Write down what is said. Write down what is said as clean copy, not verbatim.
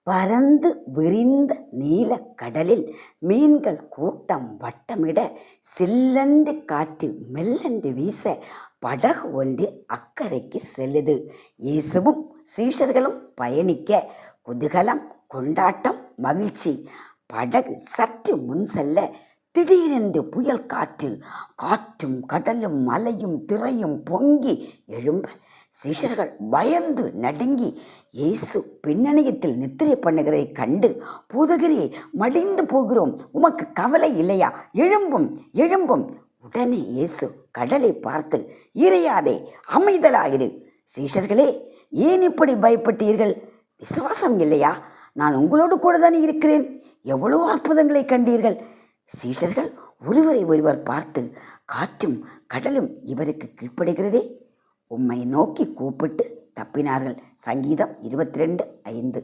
பரந்து விரிந்த நீலக்கடலில் மீன்கள் கூட்டம் வட்டமிட சில்லென்று காற்று மெல்லென்று வீச படகு ஒன்றில் அக்கறைக்கு செல்லுது. இயேசுவும் சீஷர்களும் பயணிக்க குதூகலம், கொண்டாட்டம், மகிழ்ச்சி. படகு சற்று முன் செல்ல திடீரென்று புயல் காற்று. காற்றும் கடலும் மலையும் திரையும் பொங்கி எழும்ப சீஷர்கள் பயந்து நடுங்கி இயேசு பின்னணியத்தில் நித்திரை பண்ணுகிறதை கண்டு, போதகரே, மடிந்து போகிறோம், உமக்கு கவலை இல்லையா? எழும்பும் எழும்பும். உடனே இயேசு கடலை பார்த்து, இறையாதே, அமைதலாயிரு. சீஷர்களே, ஏன் இப்படி பயப்பட்டீர்கள்? விசுவாசம் இல்லையா? நான் உங்களோடு கூட தானே இருக்கிறேன். எவ்வளோ அற்புதங்களை கண்டீர்கள். சீஷர்கள் ஒருவரை ஒருவர் பார்த்து, காற்றும் கடலும் இவருக்கு கீழ்ப்படுகிறதே, உம்மை நோக்கி கூப்பிட்டு தப்பினார்கள். சங்கீதம் 22:5.